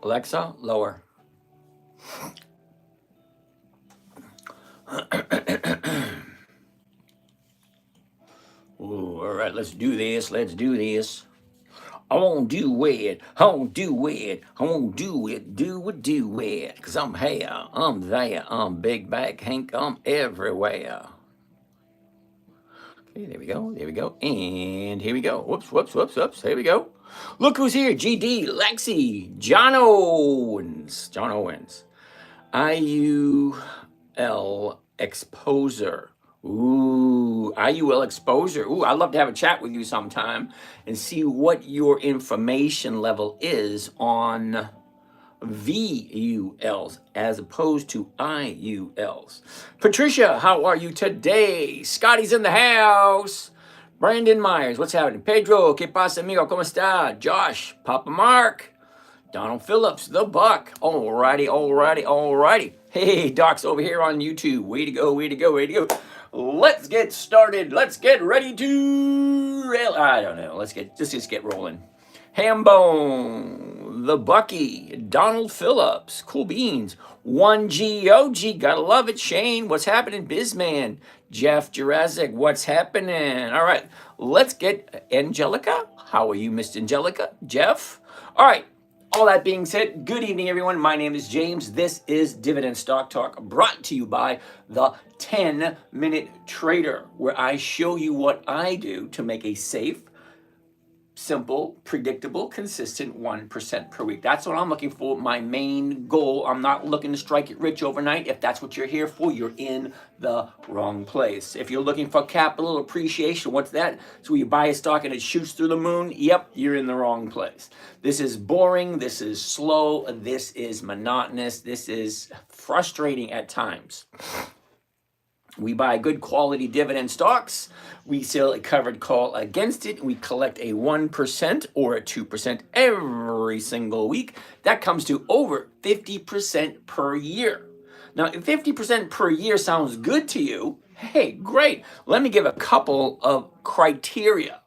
Alexa, lower. Ooh, all right, let's do this. Let's do this. I won't do it. I won't do it. I won't do it. Do it. Because I'm here. I'm there. I'm Big Back Hank. I'm everywhere. Okay, there we go. There we go. And here we go. Whoops, whoops, whoops, whoops. Here we go. Look who's here. GD, Lexi, John Owens. John Owens. IUL Exposer. Ooh, IUL Exposure. Ooh, I'd love to have a chat with you sometime and see what your information level is on VULs as opposed to IULs. Patricia, how are you today? Scotty's in the house. Brandon Myers, what's happening? Pedro, ¿qué pasa, amigo? ¿Cómo está? Josh, Papa Mark, Donald Phillips, the Buck. Alrighty, alrighty, alrighty. Hey, Doc's over here on YouTube. Way to go, way to go, way to go. Let's get started. Let's get ready to I don't know. Let's just get rolling. Hambone, the Bucky, Donald Phillips, Cool Beans, 1GOG, gotta love it. Shane, what's happening? Bizman, Jeff Jurassic, what's happening? All right, let's get Angelica. How are you, Miss Angelica? Jeff? All right, all that being said, good evening, everyone. My name is James. This is Dividend Stock Talk, brought to you by the 10-Minute Trader, where I show you what I do to make a safe, simple, predictable, consistent 1% per week. That's what I'm looking for. My main goal. I'm not looking to strike it rich overnight. If that's what you're here for, you're in the wrong place. If you're looking for capital appreciation, what's that? So you buy a stock and it shoots through the moon. Yep, you're in the wrong place. This is boring. This is slow. This is monotonous. This is frustrating at times. We buy good quality dividend stocks. We sell a covered call against it. We collect a 1% or a 2% every single week. That comes to over 50% per year. Now, if 50% per year sounds good to you, hey, great. Let me give a couple of criteria,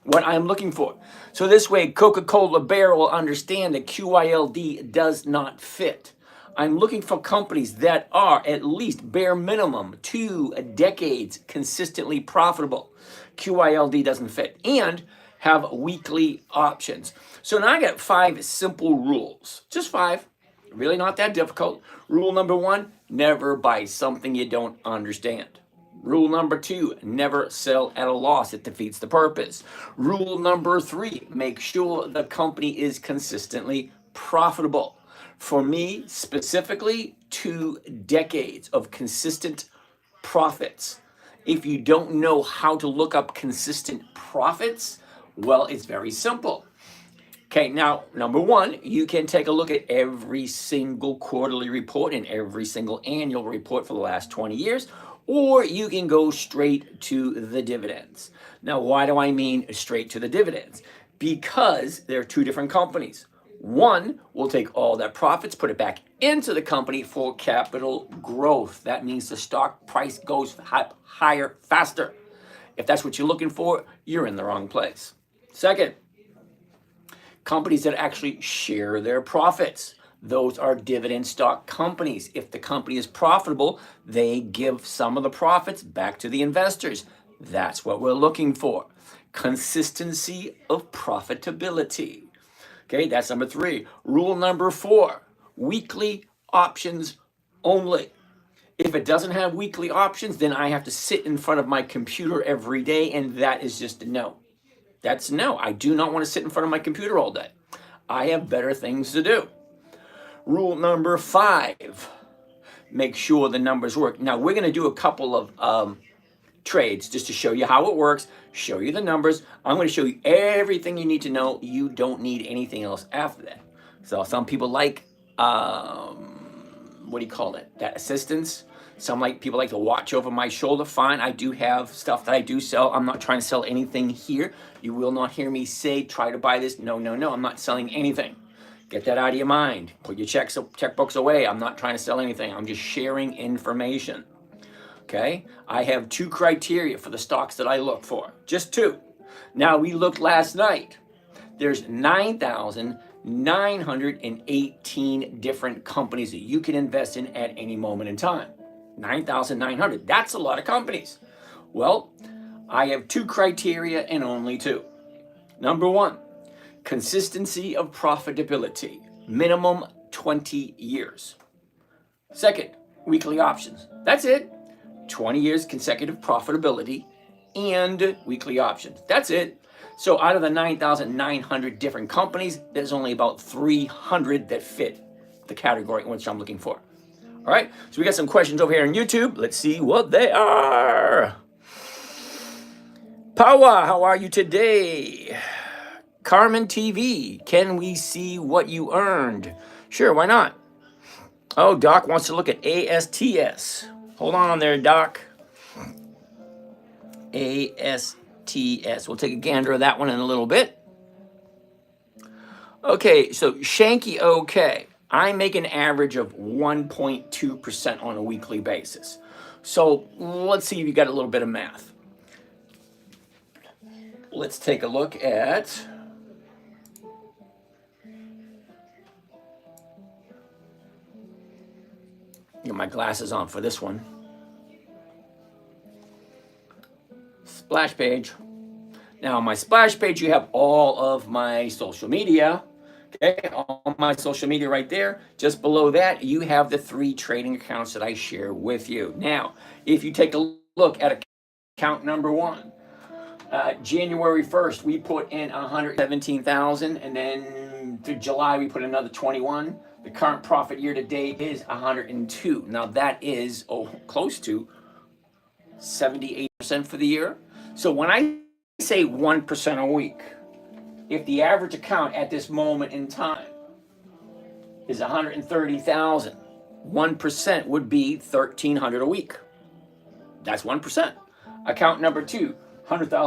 what I'm looking for. So this way, Coca-Cola Bear will understand that QYLD does not fit. I'm looking for companies that are at least bare minimum 2 decades consistently profitable. QYLD doesn't fit. And have weekly options. So now I got 5 simple rules. Just 5. Really not that difficult. Rule number 1, never buy something you don't understand. Rule number 2, never sell at a loss. It defeats the purpose. Rule number 3, make sure the company is consistently profitable. For me, specifically, 2 decades of consistent profits. If you don't know how to look up consistent profits, well, it's very simple. Okay, now, number 1, you can take a look at every single quarterly report and every single annual report for the last 20 years, or you can go straight to the dividends. Now, why do I mean straight to the dividends? Because they're 2 different companies. One will take all that profits, put it back into the company for capital growth. That means the stock price goes higher faster. If that's what you're looking for, you're in the wrong place. Second, companies that actually share their profits. Those are dividend stock companies. If the company is profitable, they give some of the profits back to the investors. That's what we're looking for. Consistency of profitability. Okay, that's number 3. Rule number 4, weekly options only. If it doesn't have weekly options, then I have to sit in front of my computer every day, and that is just a no. That's no. I do not want to sit in front of my computer all day. I have better things to do. Rule number 5, make sure the numbers work. Now, we're going to do a couple of trades just to show you how it works, show you the numbers. I'm going to show you everything you need to know. You don't need anything else after that. So some people like, what do you call it? That assistance. Some people like to watch over my shoulder. Fine, I do have stuff that I do sell. I'm not trying to sell anything here. You will not hear me say, try to buy this. No, no, no, I'm not selling anything. Get that out of your mind. Put your checkbooks away. I'm not trying to sell anything. I'm just sharing information. Okay, I have 2 criteria for the stocks that I look for. Just 2. Now, we looked last night. There's 9,000 918 different companies that you can invest in at any moment in time. 9,900. That's a lot of companies. Well, I have two criteria and only two. Number one, consistency of profitability, minimum 20 years. Second, weekly options. That's it. 20 years consecutive profitability and weekly options. That's it. So out of the 9,900 different companies, there's only about 300 that fit the category in which I'm looking for. All right, so we got some questions over here on YouTube. Let's see what they are. Pawa, how are you today? Carmen TV, can we see what you earned? Sure, why not? Oh, Doc wants to look at ASTS. Hold on there, Doc. ASTS. We'll take a gander of that one in a little bit. Okay, so Shanky OK. I make an average of 1.2% on a weekly basis. So let's see if you got a little bit of math. Let's take a look at get my glasses on for this one. Splash page. Now on my splash page, you have all of my social media. Okay, all my social media right there. Just below that, you have the 3 trading accounts that I share with you. Now, if you take a look at account number 1, January 1st, we put in 117,000, and then through July, we put another 21. The current profit year to date is 102. Now that is close to 78% for the year. So when I say 1% a week, if the average account at this moment in time is 130,000, 1% would be 1,300 a week. That's 1%. Account number 2, 100,000.